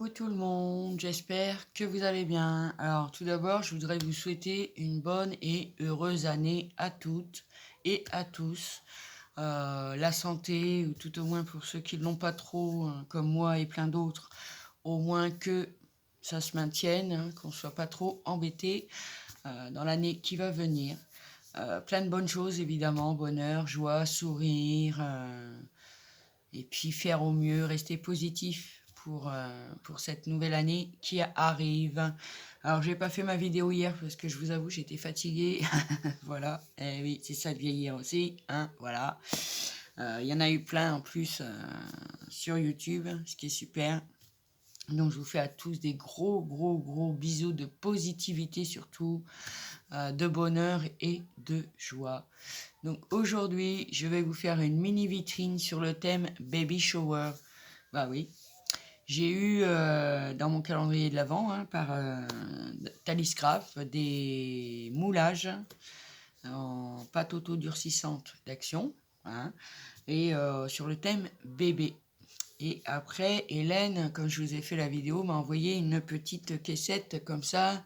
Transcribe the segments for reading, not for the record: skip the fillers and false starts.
Coucou tout le monde, j'espère que vous allez bien. Alors tout d'abord, je voudrais vous souhaiter une bonne et heureuse année à toutes et à tous. La santé, ou tout au moins pour ceux qui ne l'ont pas trop, comme moi et plein d'autres, au moins que ça se maintienne, qu'on ne soit pas trop embêté dans l'année qui va venir. Plein de bonnes choses évidemment, bonheur, joie, sourire, et puis faire au mieux, rester positif pour cette nouvelle année qui arrive. Alors, j'ai pas fait ma vidéo hier parce que je vous avoue, j'étais fatiguée. Voilà. Et oui, c'est ça de vieillir aussi, hein, voilà. Il y en a eu plein en plus sur YouTube, ce qui est super. Donc, je vous fais à tous des gros bisous de positivité surtout, de bonheur et de joie. Donc aujourd'hui, je vais vous faire une mini vitrine sur le thème Baby Shower. Bah oui, j'ai eu dans mon calendrier de l'Avent par Thalyscraft des moulages en pâte auto-durcissante d'Action, hein, et sur le thème bébé. Et après, Hélène, quand je vous ai fait la vidéo, m'a envoyé une petite caissette comme ça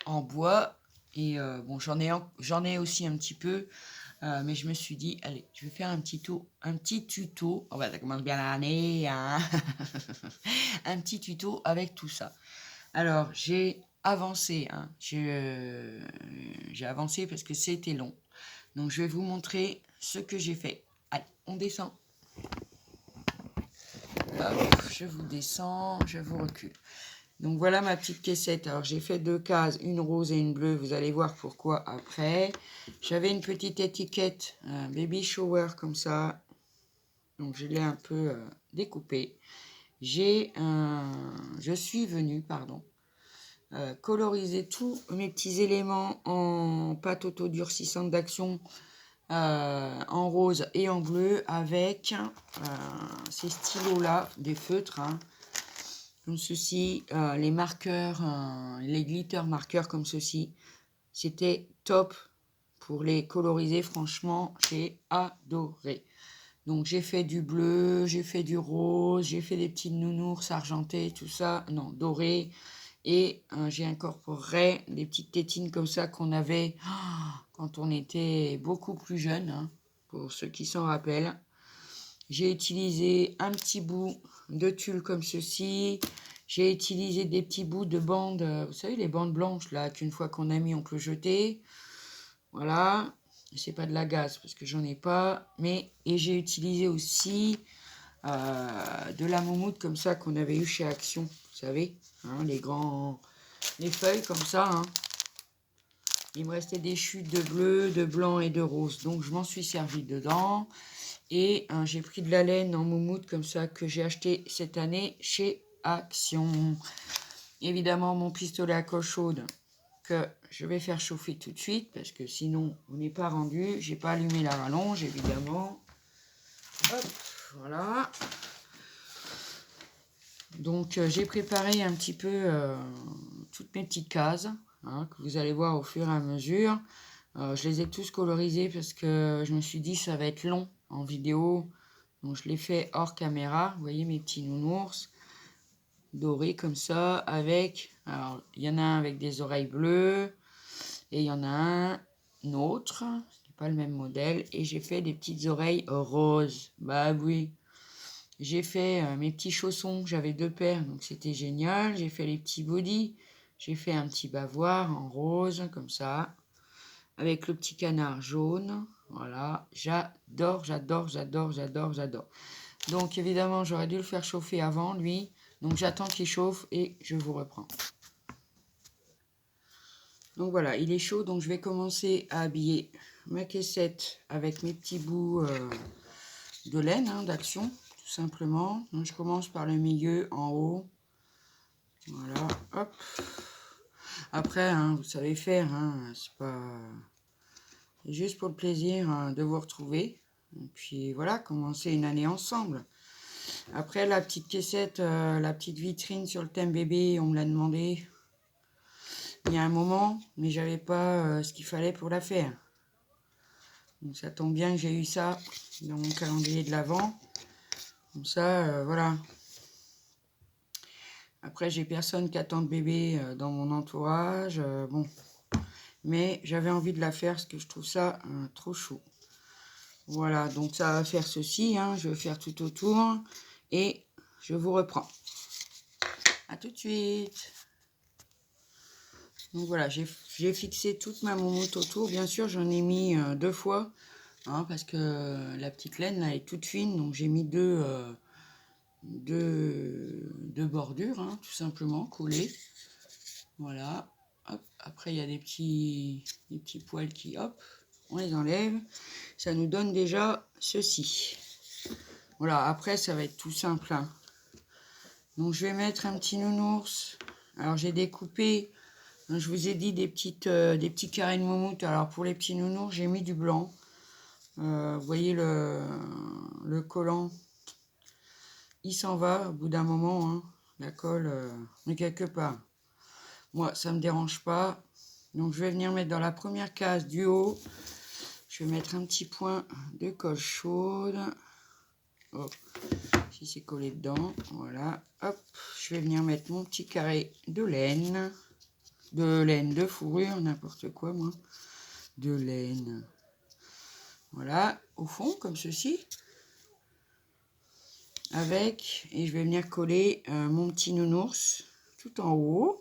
en bois. Et bon, j'en ai aussi un petit peu. Mais je me suis dit, allez, je vais faire un petit tuto. Oh bah, ça commence bien l'année, hein. Un petit tuto avec tout ça. Alors, j'ai avancé, hein. J'ai avancé parce que c'était long. Donc, je vais vous montrer ce que j'ai fait. Allez, on descend. Hop, je vous descends, je vous recule. Donc voilà ma petite caissette. Alors j'ai fait 2 cases, une rose et une bleue. Vous allez voir pourquoi après. J'avais une petite étiquette baby shower comme ça. Donc je l'ai un peu découpée. Je suis venue, coloriser tous mes petits éléments en pâte auto-durcissante d'Action en rose et en bleu avec ces stylos-là, des feutres, hein, comme ceci, les marqueurs, les glitter marqueurs comme ceci. C'était top pour les coloriser, franchement, j'ai adoré. Donc j'ai fait du bleu, j'ai fait du rose, j'ai fait des petites nounours argentées, tout ça, non, dorées. Et j'ai incorporé des petites tétines comme ça qu'on avait quand on était beaucoup plus jeune, hein, pour ceux qui s'en rappellent. J'ai utilisé un petit bout de tulle comme ceci. J'ai utilisé des petits bouts de bandes, vous savez, les bandes blanches, là, qu'une fois qu'on a mis, on peut jeter. Voilà. C'est pas de la gaze, parce que j'en ai pas. Et j'ai utilisé aussi de la moumoute, comme ça, qu'on avait eu chez Action. Vous savez, hein, les feuilles, comme ça, hein. Il me restait des chutes de bleu, de blanc et de rose. Donc, je m'en suis servi dedans. Et j'ai pris de la laine en moumoute comme ça que j'ai acheté cette année chez Action. Évidemment, mon pistolet à colle chaude que je vais faire chauffer tout de suite parce que sinon, on n'est pas rendu. J'ai pas allumé la rallonge, évidemment. Hop, voilà. Donc, j'ai préparé un petit peu toutes mes petites cases, hein, que vous allez voir au fur et à mesure. Je les ai tous colorisés parce que je me suis dit ça va être long en vidéo. Donc je l'ai fait hors caméra. Vous voyez mes petits nounours dorés comme ça avec... Alors il y en a un avec des oreilles bleues et il y en a un autre. Ce n'est pas le même modèle. Et j'ai fait des petites oreilles roses. Bah oui. J'ai fait mes petits chaussons. J'avais 2 paires donc c'était génial. J'ai fait les petits bodys. J'ai fait un petit bavoir en rose comme ça. Avec le petit canard jaune. Voilà, j'adore. Donc évidemment, j'aurais dû le faire chauffer avant, lui. Donc j'attends qu'il chauffe et je vous reprends. Donc voilà, il est chaud, donc je vais commencer à habiller ma caissette avec mes petits bouts de laine, hein, d'Action, tout simplement. Donc je commence par le milieu, en haut. Voilà, hop. Après, hein, vous savez faire, hein, c'est pas... juste pour le plaisir de vous retrouver. Et puis voilà, commencer une année ensemble. Après, la petite caissette, la petite vitrine sur le thème bébé, on me l'a demandé il y a un moment, mais j'avais pas ce qu'il fallait pour la faire. Donc ça tombe bien que j'ai eu ça dans mon calendrier de l'Avent. Comme ça, voilà. Après, j'ai personne qui attend de bébé dans mon entourage. Bon, mais j'avais envie de la faire parce que je trouve ça trop chaud. Voilà, donc ça va faire ceci, hein, je vais faire tout autour et je vous reprends. À tout de suite. Donc voilà, j'ai fixé toute ma moumoute autour. Bien sûr, j'en ai mis 2 fois, hein, parce que la petite laine là est toute fine, donc j'ai mis deux bordures, hein, tout simplement, collées. Voilà. Hop. Après, il y a des petits poils qui, hop, on les enlève. Ça nous donne déjà ceci. Voilà, après, ça va être tout simple, hein. Donc, je vais mettre un petit nounours. Alors, j'ai découpé, je vous ai dit, des petits carrés de moumoute. Alors, pour les petits nounours, j'ai mis du blanc. Vous voyez le collant, il s'en va au bout d'un moment, hein. La colle, mais quelque part. Moi, ça ne me dérange pas. Donc, je vais venir mettre dans la première case du haut. Je vais mettre un petit point de colle chaude. Oh, si c'est collé dedans, voilà. Hop, je vais venir mettre mon petit carré de laine. De fourrure, n'importe quoi, moi. De laine. Voilà, au fond, comme ceci. Avec, et je vais venir coller mon petit nounours tout en haut.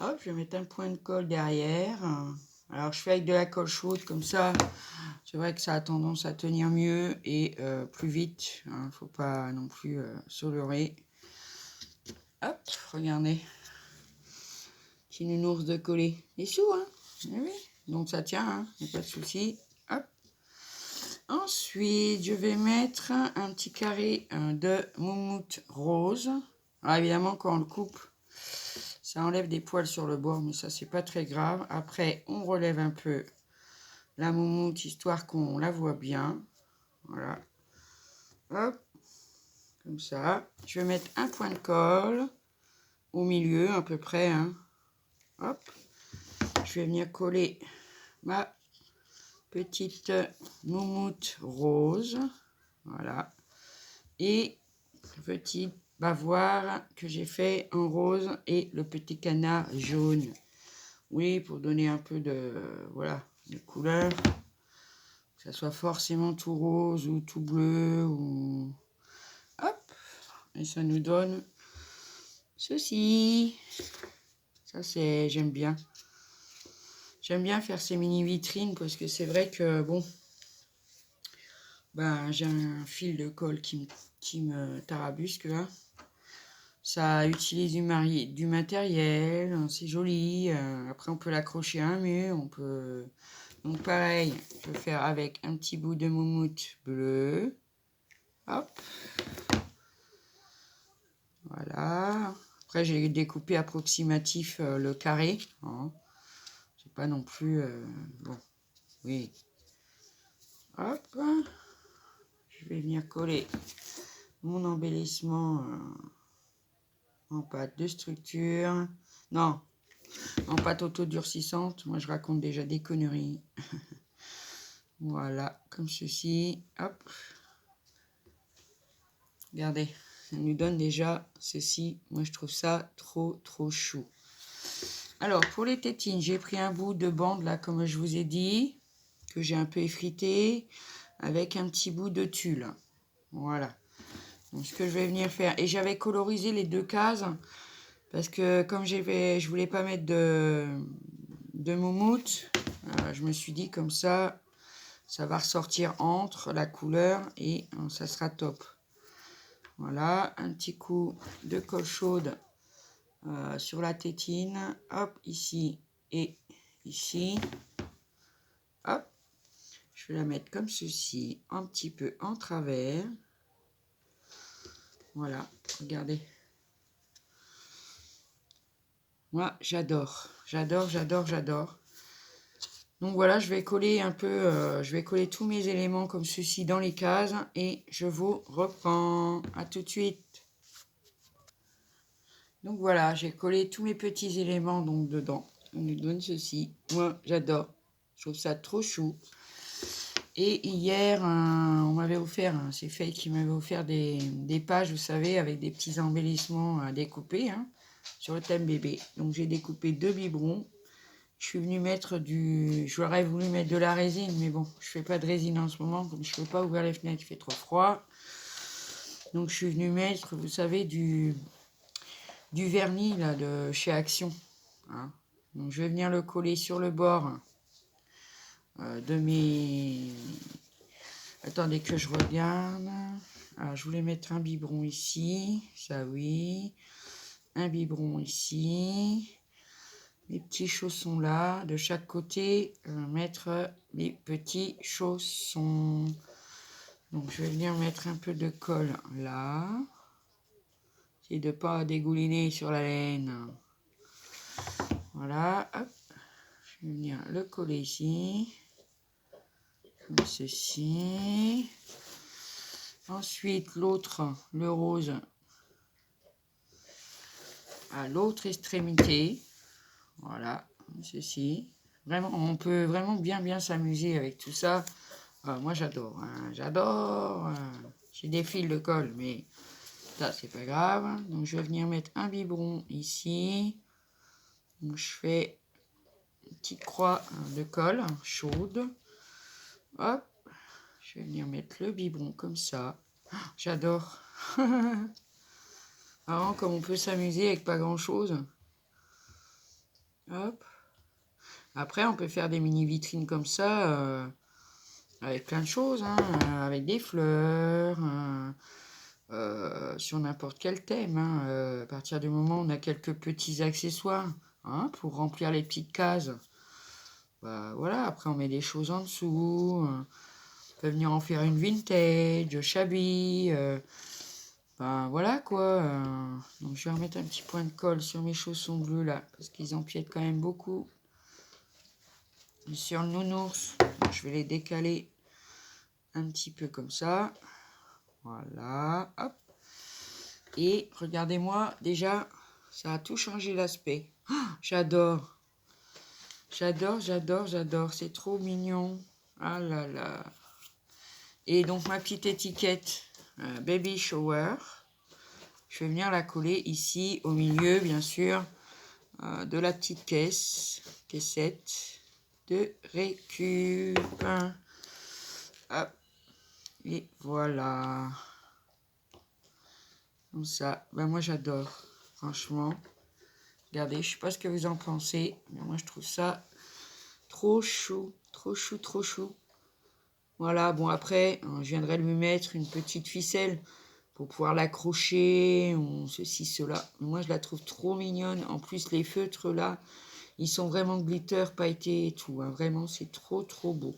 Hop, je vais mettre un point de colle derrière. Alors, je fais avec de la colle chaude, comme ça. C'est vrai que ça a tendance à tenir mieux et plus vite. Hein, faut pas non plus se leurrer. Hop, regardez. Petit nounours de coller. Les sous, hein. Oui. Donc, ça tient, hein. Il n'y a pas de souci. Hop. Ensuite, je vais mettre un petit carré de moumoute rose. Alors, évidemment, quand on le coupe, ça enlève des poils sur le bord, mais ça, c'est pas très grave. Après, on relève un peu la moumoute, histoire qu'on la voit bien. Voilà. Hop. Comme ça. Je vais mettre un point de colle au milieu, à peu près, hein. Hop. Je vais venir coller ma petite moumoute rose. Voilà. Et petite bavoir que j'ai fait en rose et le petit canard jaune. Oui, pour donner un peu de, voilà, de couleur. Que ça soit forcément tout rose ou tout bleu ou... Hop. Et ça nous donne ceci. Ça, c'est... J'aime bien. J'aime bien faire ces mini vitrines parce que c'est vrai que, bon, ben, j'ai un fil de colle qui me tarabusque, là. Ça utilise du matériel, c'est joli. Après, on peut l'accrocher à un mur. On peut... Donc, pareil, je vais faire avec un petit bout de moumoute bleu. Hop. Voilà. Après, j'ai découpé approximatif le carré. Hein. C'est pas non plus... bon, oui. Hop. Je vais venir coller mon embellissement en pâte de structure. Non, en pâte auto-durcissante. Moi, je raconte déjà des conneries. Voilà, comme ceci. Hop. Regardez, ça nous donne déjà ceci. Moi, je trouve ça trop chou. Alors, pour les tétines, j'ai pris un bout de bande, là, comme je vous ai dit, que j'ai un peu effrité, avec un petit bout de tulle. Voilà. Donc, ce que je vais venir faire... Et j'avais colorisé les 2 cases, parce que comme je voulais pas mettre de moumoute, je me suis dit comme ça va ressortir entre la couleur et ça sera top. Voilà, un petit coup de colle chaude sur la tétine. Hop, ici et ici. Hop, je vais la mettre comme ceci, un petit peu en travers. Voilà, regardez. Moi, j'adore. Donc voilà, je vais coller un peu, je vais coller tous mes éléments comme ceci dans les cases et je vous reprends. À tout de suite. Donc voilà, j'ai collé tous mes petits éléments donc dedans. On nous donne ceci. Moi, j'adore. Je trouve ça trop chou. Et hier, on m'avait offert, c'est Faye qui m'avait offert des pages, vous savez, avec des petits embellissements à découper, sur le thème bébé. Donc j'ai découpé 2 biberons. Je suis venue mettre j'aurais voulu mettre de la résine, mais bon, je fais pas de résine en ce moment, comme je peux pas ouvrir les fenêtres, il fait trop froid. Donc je suis venue mettre, vous savez, du vernis là de chez Action. Donc je vais venir le coller sur le bord de mes... Attendez que je regarde. Alors je voulais mettre un biberon ici, ça oui. Un biberon ici. Les petits chaussons là, de chaque côté, mettre les petits chaussons. Donc je vais venir mettre un peu de colle là. C'est de pas dégouliner sur la laine. Voilà, hop. Je vais venir le coller ici. Comme ceci. Ensuite, l'autre, le rose, à l'autre extrémité. Voilà, ceci. Vraiment, on peut vraiment bien s'amuser avec tout ça. Moi, j'adore. J'adore. J'ai des fils de colle, mais ça, c'est pas grave. Donc, je vais venir mettre un biberon ici. Donc, je fais une petite croix de colle chaude. Hop. Je vais venir mettre le biberon comme ça. J'adore. Vraiment, comme on peut s'amuser avec pas grand-chose. Hop. Après, on peut faire des mini vitrines comme ça, avec plein de choses, avec des fleurs, sur n'importe quel thème. À partir du moment où on a quelques petits accessoires, pour remplir les petites cases. Bah, voilà, après on met des choses en dessous. On peut venir en faire une vintage, shabby. Ben voilà quoi. Donc je vais remettre un petit point de colle sur mes chaussons bleus là, parce qu'ils empiètent quand même beaucoup sur le nounours. Donc, je vais les décaler un petit peu comme ça. Voilà, hop. Et regardez-moi, déjà, ça a tout changé l'aspect. Oh, j'adore. J'adore. C'est trop mignon. Ah là là. Et donc ma petite étiquette Baby Shower. Je vais venir la coller ici au milieu, bien sûr, de la petite caissette de récup. Hop. Et voilà. Comme ça. Ben moi j'adore. Franchement. Regardez, je sais pas ce que vous en pensez. Mais moi je trouve ça trop chou. Trop chou. Voilà. Bon après, je viendrai lui mettre une petite ficelle pour pouvoir l'accrocher, ou ceci, cela. Moi, je la trouve trop mignonne. En plus, les feutres, là, ils sont vraiment glitter, pailletés et tout. Vraiment, c'est trop beau.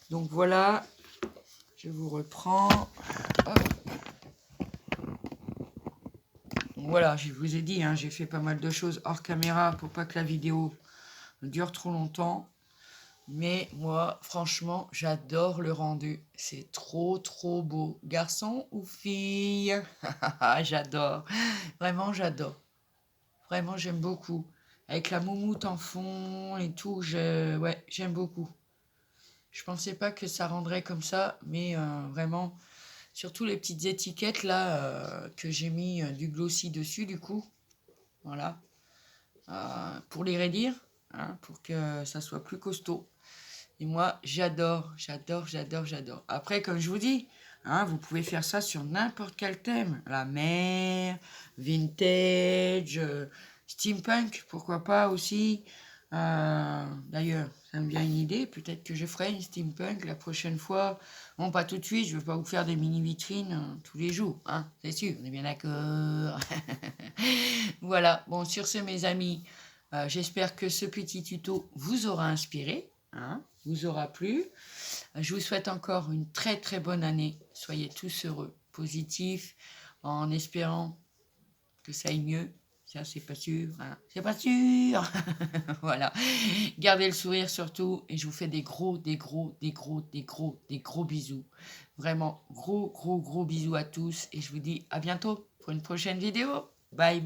Donc, voilà. Je vous reprends. Hop. Donc, voilà, je vous ai dit, j'ai fait pas mal de choses hors caméra pour pas que la vidéo dure trop longtemps. Mais moi, franchement, j'adore le rendu. C'est trop beau. Garçon ou fille? J'adore. Vraiment, j'adore. Vraiment, j'aime beaucoup. Avec la moumoute en fond et tout, ouais, j'aime beaucoup. Je pensais pas que ça rendrait comme ça, mais vraiment, surtout les petites étiquettes là, que j'ai mis du glossy dessus, du coup. Voilà. Pour les raidir, pour que ça soit plus costaud. Et moi, j'adore. Après, comme je vous dis, vous pouvez faire ça sur n'importe quel thème. La mer, vintage, steampunk, pourquoi pas aussi. D'ailleurs, ça me vient une idée. Peut-être que je ferai une steampunk la prochaine fois. Bon, pas tout de suite. Je ne vais pas vous faire des mini-vitrines tous les jours. C'est sûr, on est bien d'accord. Voilà. Bon, sur ce, mes amis, j'espère que ce petit tuto vous aura inspiré. Vous aura plu. Je vous souhaite encore une très bonne année. Soyez tous heureux, positifs, en espérant que ça aille mieux. Ça, c'est pas sûr. C'est pas sûr. Voilà. Gardez le sourire surtout. Et je vous fais des gros bisous. Vraiment, gros bisous à tous. Et je vous dis à bientôt pour une prochaine vidéo. Bye.